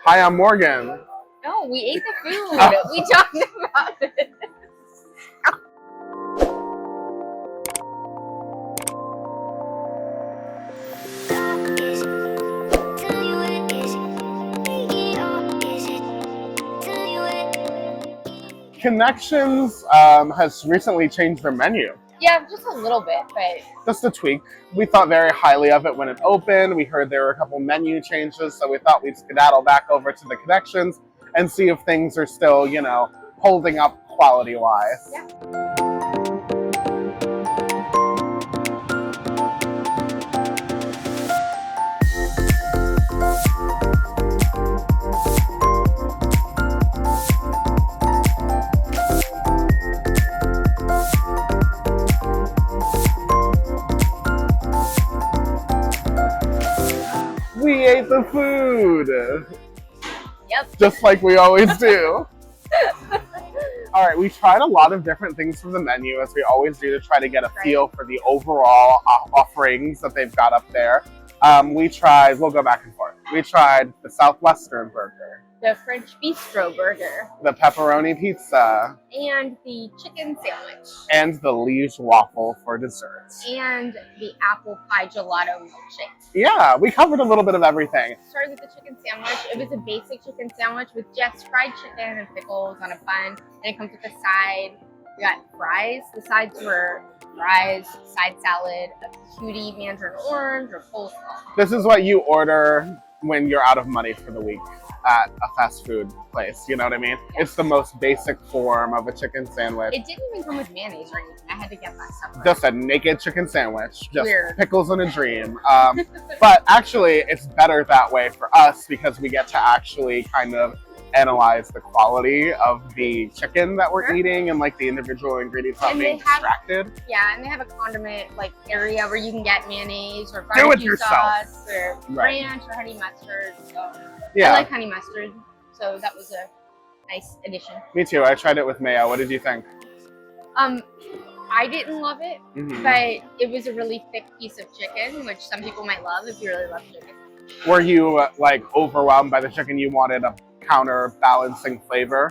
Hi, I'm Morgan. No, we ate the food. We talked about it. Connections has recently changed their menu. Yeah, just a little bit, but Just a tweak. We thought very highly of it when it opened. We heard there were a couple menu changes, so we thought we'd skedaddle back over to the Connections and see if things are still, holding up quality-wise. yeah. We ate the food! Yep. Just like we always do. All right, we tried a lot of different things from the menu, as we always do, to try to get a feel for the overall offerings that they've got up there. We'll go back and forth. We tried the Southwestern burger, The French bistro burger, the pepperoni pizza, and the chicken sandwich, and the Liege waffle for dessert. and the apple pie gelato milkshake. Yeah, we covered a little bit of everything. Started with the chicken sandwich. It was a basic chicken sandwich with just fried chicken and pickles on a bun. And it comes with a side. We got fries. The sides were fries, side salad, a cutie mandarin orange, or coleslaw. This is what you order when you're out of money for the week at a fast food place. You know what I mean? Yeah. It's the most basic form of a chicken sandwich. It didn't even come with mayonnaise or anything. I had to get that separate. Just a naked chicken sandwich. Just Weird. pickles and a dream. But actually, it's better that way for us because we get to actually kind of analyze the quality of the chicken that we're Sure. eating and like the individual ingredients not And being they have- distracted. Yeah, and they have a condiment area where you can get mayonnaise or Do it barbecue yourself. sauce or Right. ranch or honey mustard. So Yeah, I like honey mustard, so that was a nice addition. me too. I tried it with mayo. What did you think? I didn't love it, Mhm. but it was a really thick piece of chicken, which some people might love if you really love chicken. Were you like overwhelmed by the chicken? You wanted a counterbalancing flavor?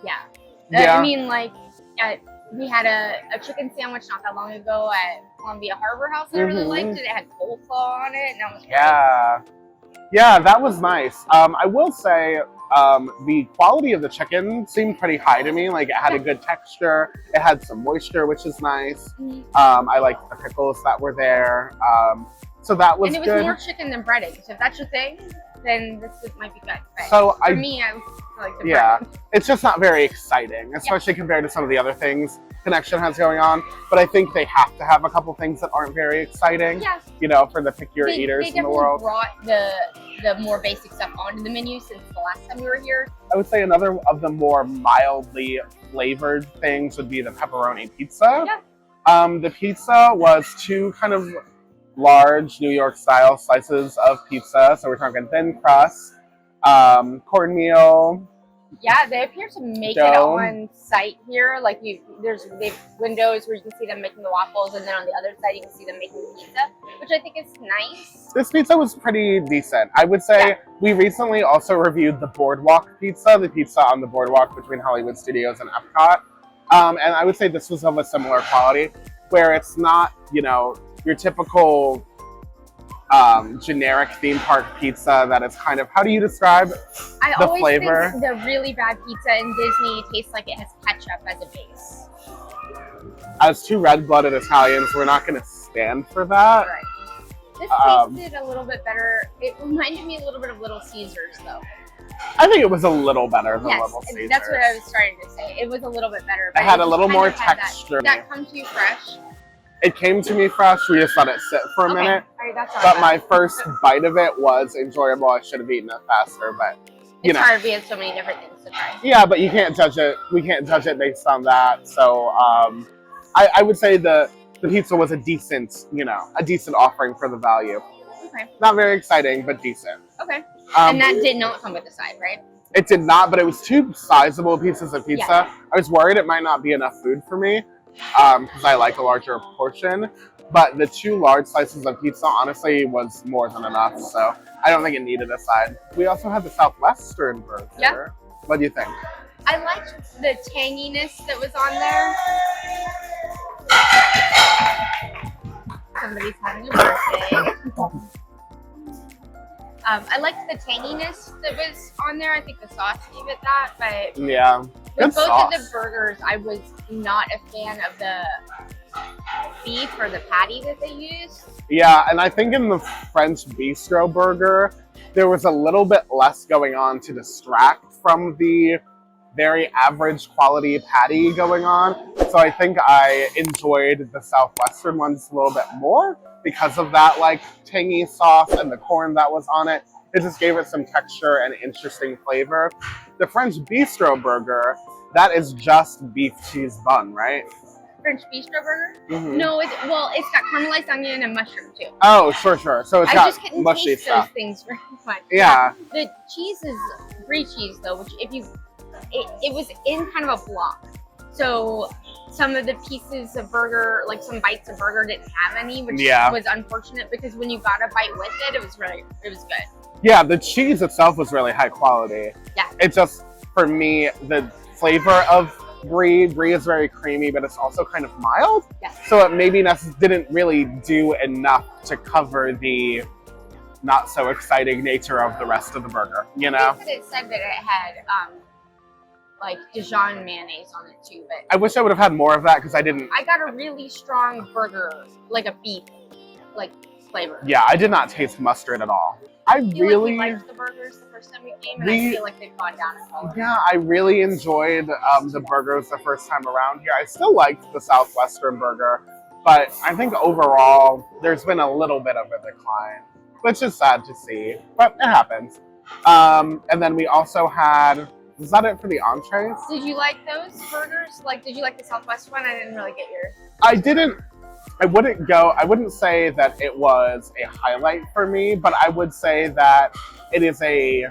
Yeah. Yeah. I mean, like, we had a chicken sandwich not that long ago at Columbia Harbor House, and I really Mhm. liked it. It had coleslaw on it, and that was great. Yeah, that was nice. I will say the quality of the chicken seemed pretty high to me. Like it had a good texture. It had some moisture, which is nice. Mhm. I liked the pickles that were there. So that was And it was good. more chicken than breading. So if that's your thing, then this might be good. But So for me, I like the yeah, breading. it's just not very exciting, especially compared to some of the other things Connection has going on. But I think they have to have a couple things that aren't very exciting, Yeah. for the pick your They eaters in the definitely world. brought the more basic stuff onto the menu since the last time we were here. I would say another of the more mildly flavored things would be the pepperoni pizza. Yeah. The pizza was two kind of large New York style slices of pizza. So we're talking thin crust, cornmeal. Yeah, they appear to make it Dough. on site here. Like they've windows where you can see them making the waffles, and then on the other side you can see them making the pizza, which I think is nice. This pizza was pretty decent. I would say we recently also reviewed the Boardwalk pizza, the pizza on the Boardwalk between Hollywood Studios and EPCOT. And I would say this was of a similar quality, where it's not, your typical generic theme park pizza that is kind of, how do you describe I the always flavor? think the really bad pizza in Disney tastes like it has ketchup as a base. As two red-blooded Italians, we're not going to stand for that. Right. This tasted a little bit better. It reminded me a little bit of Little Caesars, though. I think it was a little better than Yes, Little Caesars. that's what I was starting to say. It was a little bit better. It But had a just little kind more of had texture. Did that come to you fresh? It came to me fresh. We just let it sit for a minute. All right, that's all But right. my first bite of it was enjoyable. I should have eaten it faster, but It's hard. We have so many different things to try. Yeah, but you can't judge it. We can't judge it based on that. So I would say the pizza was a decent offering for the value. Okay. Not very exciting, but decent. Okay. And that did not come with the side, right? It did not, but it was two sizable pieces of pizza. Yeah. I was worried it might not be enough food for me because I like a larger portion. But the 2 large slices of pizza honestly was more than enough, so I don't think it needed a side. We also had the Southwestern burger. Yeah. What do you think? I liked the tanginess that was on there. Somebody's having a birthday. I liked the tanginess that was on there. I think the sauce gave it that, but Yeah. with Good both sauce. of the burgers, I was not a fan of the beef or the patty that they used. Yeah, and I think in the French bistro burger, there was a little bit less going on to distract from the very average quality patty going on. So I think I enjoyed the Southwestern ones a little bit more because of that like tangy sauce and the corn that was on it. It just gave it some texture and interesting flavor. The French bistro burger, that is just beef cheese bun, right? French bistro burger? Mm-hmm. No, it's got caramelized onion and mushroom too. Oh, sure. So it's I got just couldn't mushy taste stuff. those things very much. Yeah. The cheese is brie cheese though, which it was in kind of a block. So some of the pieces of burger, like some bites of burger didn't have any, which was unfortunate because when you got a bite with it, it was good. Yeah, the cheese itself was really high quality. Yeah. It just, for me, the flavor of brie is very creamy, but it's also kind of mild. Yeah. So it maybe didn't really do enough to cover the not so exciting nature of the rest of the burger, you know? It said that it had like Dijon mayonnaise on it too, but I wish I would have had more of that because I didn't. I got a really strong burger, like a beef, like flavor. Yeah, I did not taste mustard at all. I feel really like we liked the burgers the first time we came, and I feel like they've gone down in quality. Yeah, I really enjoyed the burgers the first time around here. I still liked the Southwestern burger, but I think overall there's been a little bit of a decline, which is sad to see, but it happens. And then we also had, was that it for the entrees? Did you like those burgers? Like, did you like the Southwest one? I didn't really get yours. I wouldn't say that it was a highlight for me, but I would say that it is the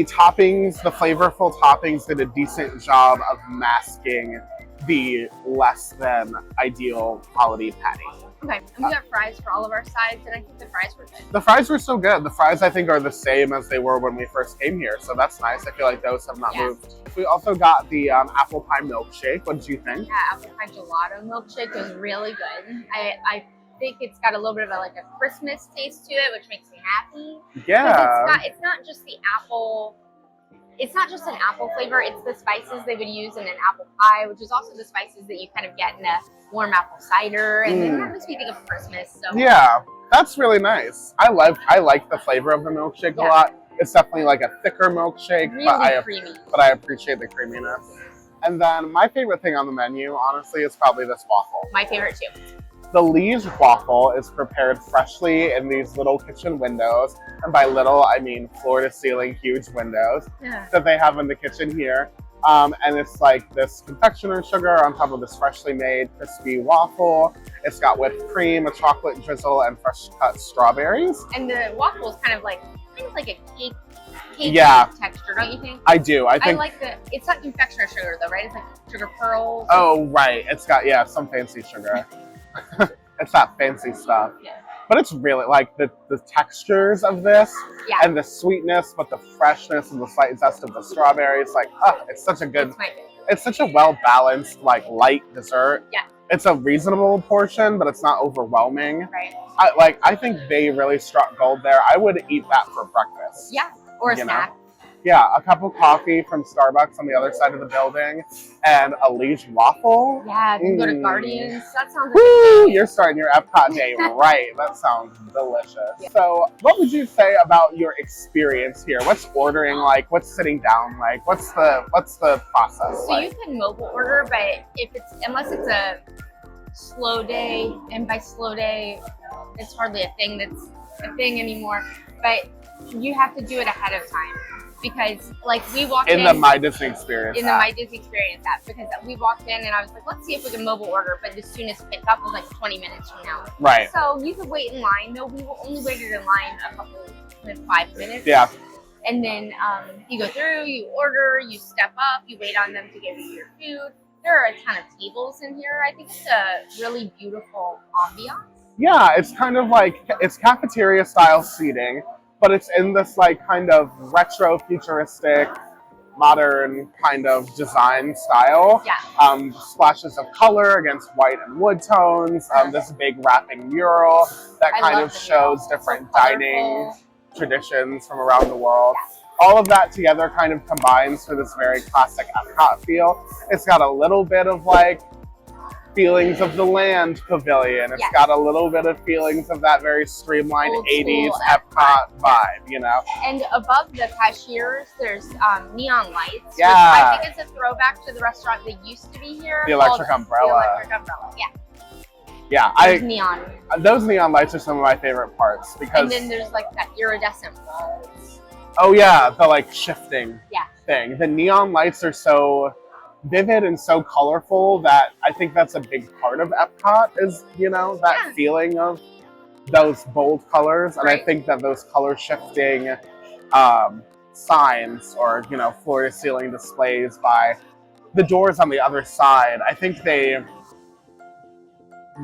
toppings, the flavorful toppings did a decent job of masking the less than ideal quality patty. Okay, and we got fries for all of our sides, and I think the fries were good. The fries were so good. The fries, I think, are the same as they were when we first came here, so that's nice. I feel like those have not moved. We also got the apple pie milkshake. What did you think? Yeah, apple pie gelato milkshake was really good. I think it's got a little bit of a Christmas taste to it, which makes me happy. Yeah. It's not just the apple. It's not just an apple flavor. It's the spices they would use in an apple pie, which is also the spices that you kind of get in a warm apple cider, and then that makes me think of Christmas. So yeah, that's really nice. I like the flavor of the milkshake a lot. It's definitely like a thicker milkshake, really creamy. But I appreciate the creaminess. And then my favorite thing on the menu, honestly, is probably this waffle. My favorite too. The Liege waffle is prepared freshly in these little kitchen windows. And by little, I mean floor-to-ceiling huge windows that they have in the kitchen here. And it's like this confectioner's sugar on top of this freshly made crispy waffle. It's got whipped cream, a chocolate drizzle, and fresh cut strawberries. And the waffle is kind of like a cake texture, don't you think? I do. I think it's not confectioner sugar though, right? It's like sugar pearls. Oh, right. It's got, some fancy sugar. It's that fancy stuff. Yeah. But it's really like the textures of this and the sweetness, but the freshness and the slight zest of the strawberries. Like, it's such a good, it's such a well-balanced, light dessert. Yeah. It's a reasonable portion, but it's not overwhelming. Right. I think they really struck gold there. I would eat that for breakfast. Yeah. Or a snack. Yeah, a cup of coffee from Starbucks on the other side of the building, and a Liege waffle. Yeah, you can go to Guardians. That sounds amazing. You're starting your EPCOT day right. That sounds delicious. Yeah. So, what would you say about your experience here? What's ordering like? What's sitting down like? What's the process so like? You can mobile order, but unless it's a slow day, and by slow day, it's hardly a thing that's a thing anymore. But you have to do it ahead of time. Because we walked in the My Disney Experience the My Disney Experience app, because we walked in and I was like, let's see if we can mobile order, but the soonest pickup was 20 minutes from now. Right. So you could wait in line. No, we only waited in line 5 minutes. Yeah. And then you go through, you order, you step up, you wait on them to give you your food. There are a ton of tables in here. I think it's a really beautiful ambiance. Yeah, it's kind of like, it's cafeteria style seating, but it's in this like kind of retro futuristic modern kind of design style. Yeah. Splashes of color against white and wood tones. This big wrapping mural that kind of shows different dining traditions from around the world. Yeah. All of that together kind of combines for this very classic EPCOT feel. It's got a little bit of like feelings of the Land Pavilion. It's got a little bit of feelings of that very streamlined old 80s EPCOT vibe, you know? And above the cashiers, there's neon lights, yeah. which I think is a throwback to the restaurant that used to be here. The Electric Umbrella. The Electric Umbrella, yeah. Yeah, those neon lights are some of my favorite parts because. And then there's like that iridescent walls. Oh yeah, the like shifting thing. The neon lights are so vivid and so colorful that I think that's a big part of EPCOT is, you know, that feeling of those bold colors. And I think that those color shifting signs or, you know, floor to ceiling displays by the doors on the other side, I think they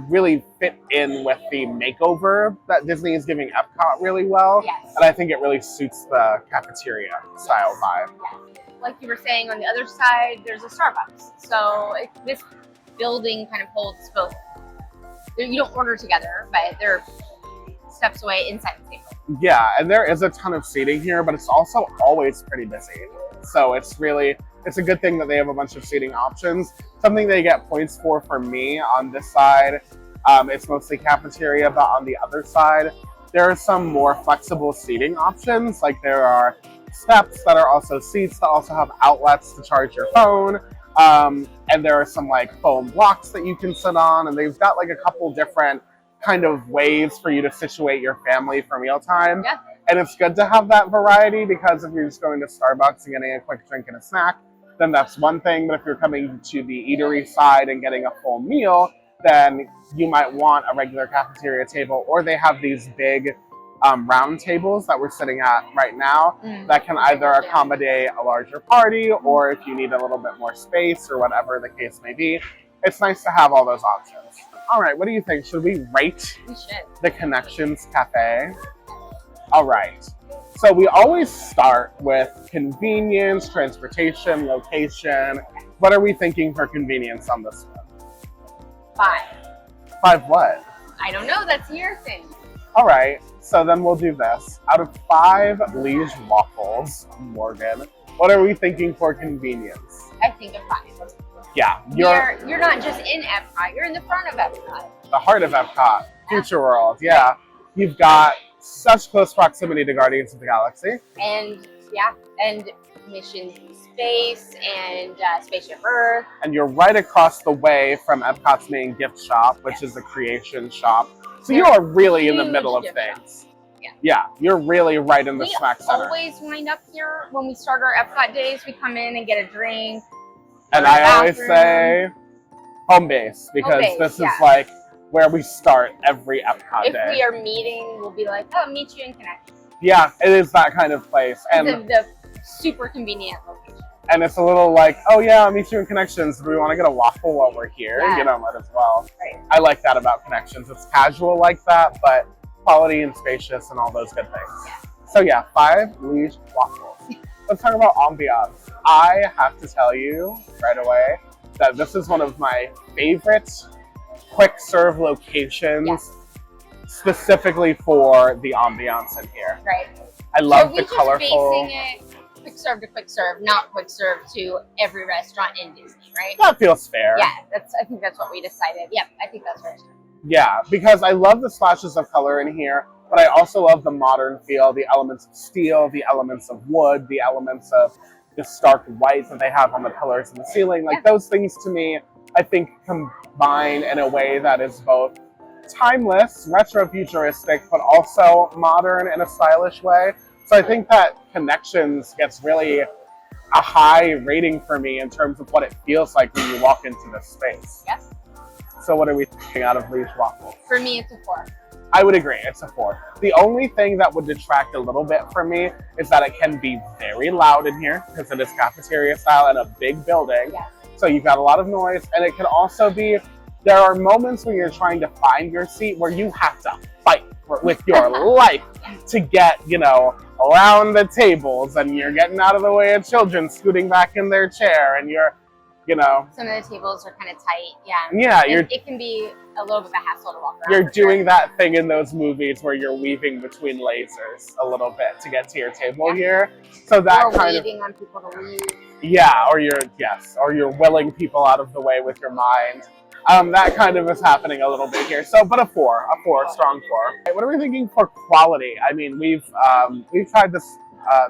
really fit in with the makeover that Disney is giving EPCOT really well. Yes. And I think it really suits the cafeteria style vibe. Yeah. Like you were saying, on the other side, there's a Starbucks. So this building kind of holds both. You don't order together, but they're steps away inside the table. Yeah, and there is a ton of seating here, but it's also always pretty busy. So it's a good thing that they have a bunch of seating options. Something they get points for me on this side, it's mostly cafeteria, but on the other side, there are some more flexible seating options. Like there are steps that are also seats that also have outlets to charge your phone. And there are some like foam blocks that you can sit on, and they've got like a couple different kind of ways for you to situate your family for mealtime. Yeah. And it's good to have that variety because if you're just going to Starbucks and getting a quick drink and a snack, then that's one thing. But if you're coming to the eatery side and getting a full meal, then you might want a regular cafeteria table, or they have these big round tables that we're sitting at right now that can either accommodate a larger party, or if you need a little bit more space or whatever the case may be, it's nice to have all those options. All right, what do you think? Should we rate the Connections Cafe? All right. So we always start with convenience, transportation, location. What are we thinking for convenience on this one? 5. 5 what? I don't know. That's your thing. All right. So then we'll do this. Out of 5 Liege waffles, Morgan, what are we thinking for convenience? I think a 5. Yeah. You're not just in EPCOT. You're in the front of EPCOT. The heart of EPCOT. Future World. Yeah. You've got such close proximity to Guardians of the Galaxy. And Mission Space and Spaceship Earth. And you're right across the way from EPCOT's main gift shop, which is the Creation Shop. So you are really in the middle of things. Yeah, you're really right in the smack center. We always wind up here when we start our EPCOT days. We come in and get a drink. And I always say home base, because this is like where we start every EPCOT day. If we are meeting, we'll be like, oh, meet you in Connections. Yeah, it is that kind of place. And the super convenient location. And it's a little like, oh yeah, I'll meet you in Connections. Do we want to get a waffle while we're here? Yeah. You know, might as well. Right. I like that about Connections. It's casual like that, but quality and spacious and all those good things. Yeah. So yeah, 5 Liege waffles. Let's talk about ambiance. I have to tell you right away that this is one of my favorite quick serve locations, specifically for the ambiance in here. Right. I love the So colorful. we're just basing it quick serve to quick serve, not quick serve to every restaurant in Disney, right? That feels fair. Yeah, I think that's what we decided. Yep, I think that's fair. Yeah, because I love the splashes of color in here, but I also love the modern feel, the elements of steel, the elements of wood, the elements of the stark white that they have on the pillars and the ceiling. Like those things to me, I think combine in a way that is both timeless, retro-futuristic, but also modern in a stylish way. So I think that Connections gets really a high rating for me in terms of what it feels like when you walk into this space. Yes. So what are we thinking out of Liege waffles? For me, it's a 4. I would agree, it's a 4. The only thing that would detract a little bit from me is that it can be very loud in here because it is cafeteria style and a big building. Yes. So you've got a lot of noise, and it can also be, there are moments when you're trying to find your seat where you have to fight with your life to get, you know, around the tables, and you're getting out of the way of children scooting back in their chair, and you're, you know. Some of the tables are kind of tight, yeah. Yeah, it can be a little bit of a hassle to walk around. You're doing that thing in those movies where you're weaving between lasers a little bit to get to your table here. So that or kind of, waiting on people to leave. yeah, or you're willing people out of the way with your mind. That kind of is happening a little bit here. So, but a 4, strong 4. What are we thinking for quality? I mean, we've tried this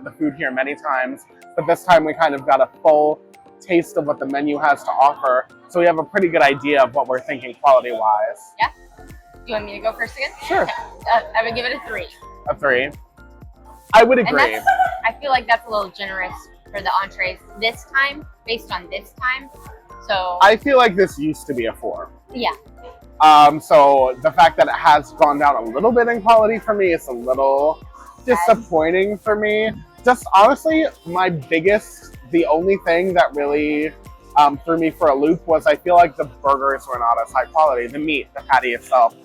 the food here many times, but this time we kind of got a full taste of what the menu has to offer, so we have a pretty good idea of what we're thinking quality-wise. Yeah. Do you want me to go first again? Sure. I would give it a 3. A 3. I would agree. And I feel like that's a little generous for the entrees this time, based on this time. So I feel like this used to be a 4. yeah. So the fact that it has gone down a little bit in quality for me is a little disappointing for me. Just honestly, the only thing that really threw me for a loop was I feel like the burgers were not as high quality. The meat, the patty itself,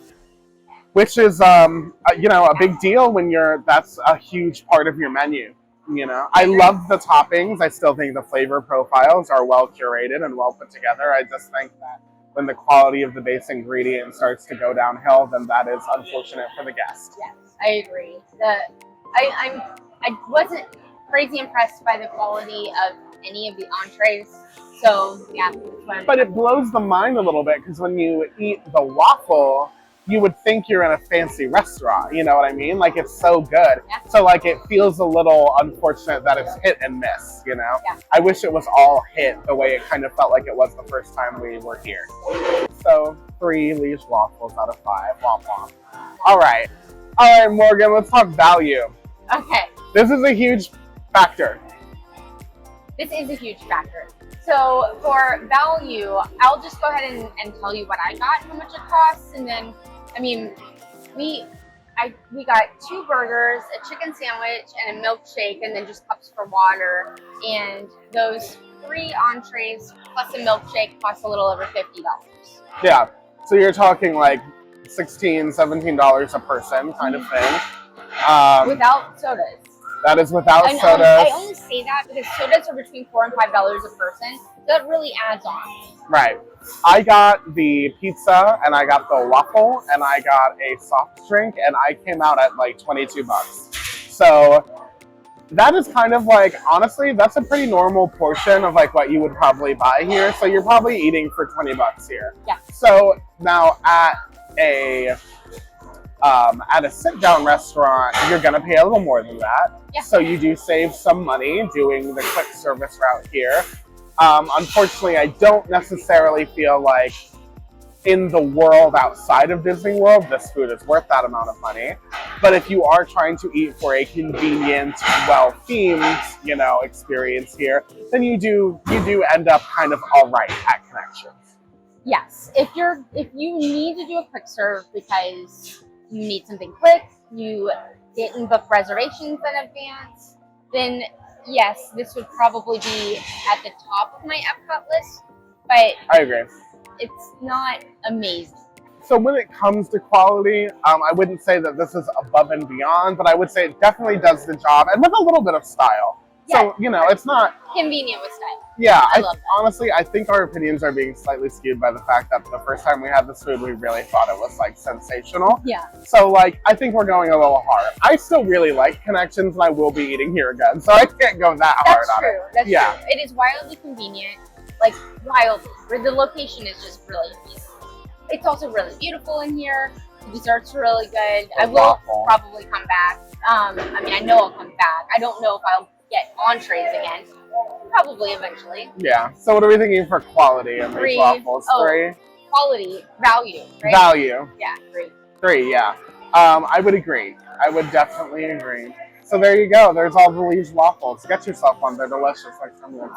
which is you know, a big deal when that's a huge part of your menu. You know, I love the toppings. I still think the flavor profiles are well curated and well put together. I just think that when the quality of the base ingredient starts to go downhill, then that is unfortunate for the guest. Yes, I agree. I wasn't crazy impressed by the quality of any of the entrees. So yeah. But it blows the mind a little bit because when you eat the waffle, you would think you're in a fancy restaurant. You know what I mean? Like, it's so good. Yeah. So like, it feels a little unfortunate that it's hit and miss, you know? Yeah. I wish it was all hit the way it kind of felt like it was the first time we were here. So 3 Liege waffles out of 5. Womp womp. All right, Morgan, let's talk value. Okay. This is a huge factor. This is a huge factor. So for value, I'll just go ahead and tell you what I got, how much it costs, and then, I mean, we got 2 burgers, a chicken sandwich, and a milkshake, and then just cups for water. And those 3 entrees plus a milkshake cost a little over $50. Yeah, so you're talking like $16, $17 a person kind of thing. Without sodas. That is without sodas. I only say that because sodas are between $4 and $5 a person. So that really adds on. Right. I got the pizza, and I got the waffle, and I got a soft drink, and I came out at like $22. So that is kind of like, honestly, that's a pretty normal portion of like what you would probably buy here. So you're probably eating for $20 here. Yeah. So now at a sit-down restaurant, you're gonna pay a little more than that. Yeah. So you do save some money doing the quick service route here. Unfortunately, I don't necessarily feel like in the world outside of Disney World, this food is worth that amount of money. But if you are trying to eat for a convenient, well-themed, you know, experience here, then you do end up kind of all right at Connections. Yes, if you need to do a quick serve because you need something quick, you didn't book reservations in advance, then yes, this would probably be at the top of my EPCOT list, but I agree. It's not amazing. So when it comes to quality, I wouldn't say that this is above and beyond, but I would say it definitely does the job, and with a little bit of style. Yeah, so, you know, it's not convenient with style. Yeah, I love that. Honestly, I think our opinions are being slightly skewed by the fact that the first time we had this food, we really thought it was like sensational. Yeah. So like, I think we're going a little hard. I still really like Connections, and I will be eating here again, so I can't go that hard on it. That's true. It is wildly convenient, like wildly. The location is just really amazing. It's also really beautiful in here. The desserts are really good. I will probably come back. I mean, I know I'll come back. I don't know if I'll get entrees again. Probably eventually. Yeah. So what are we thinking for quality in these waffles? 3? Quality, value, right? Value. Yeah, 3. 3, yeah. I would agree. I would definitely agree. So there you go. There's all the Liege waffles. Get yourself one. They're delicious. Like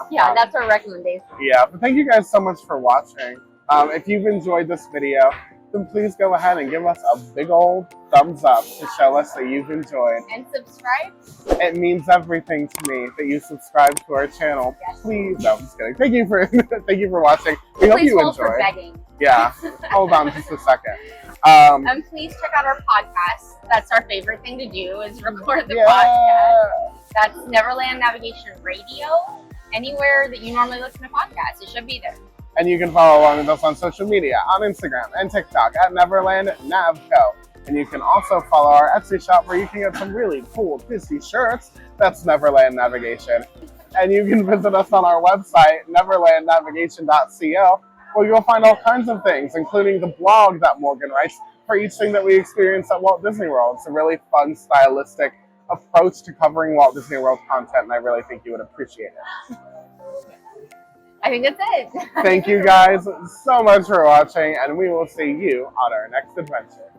yeah, that's our recommendation. Yeah. But thank you guys so much for watching. If you've enjoyed this video, then please go ahead and give us a big old thumbs up to show us that you've enjoyed. And subscribe. It means everything to me that you subscribe to our channel. Yes. Please, no, I'm just kidding. Thank you for watching. We hope Please you hold for enjoyed. begging. Yeah, hold on just a second. And please check out our podcast. That's our favorite thing to do is record the podcast. That's Neverland Navigation Radio. Anywhere that you normally listen to podcasts, it should be there. And you can follow along with us on social media, on Instagram and TikTok at Neverland Navco. And you can also follow our Etsy shop where you can get some really cool Disney shirts. That's Neverland Navigation. And you can visit us on our website, neverlandnavigation.co, where you'll find all kinds of things, including the blog that Morgan writes for each thing that we experience at Walt Disney World. It's a really fun, stylistic approach to covering Walt Disney World content, and I really think you would appreciate it. I think that's it. Thank you guys so much for watching, and we will see you on our next adventure.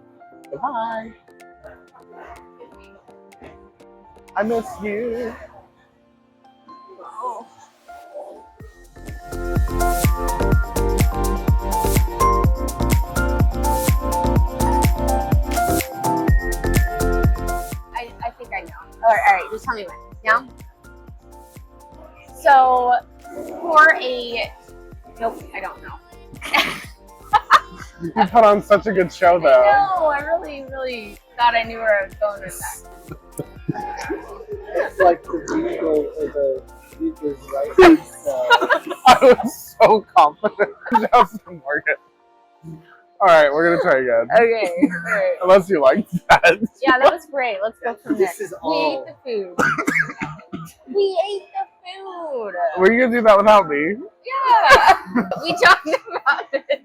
Goodbye. I miss you. Oh. I think I know. All right, just tell me when. Yeah? So, for a... Nope, I don't know. You put on such a good show, though. No, I really thought I knew where I was going with that. It's like the vehicle or the speaker's right. So. I was so confident. Just Morgan. All right, we're gonna try again. Okay, all right. Unless you liked that. Yeah, that was great. Let's go from there. This is We all. ate the food. We ate the food. Were you gonna do that without me? Yeah. We talked about it.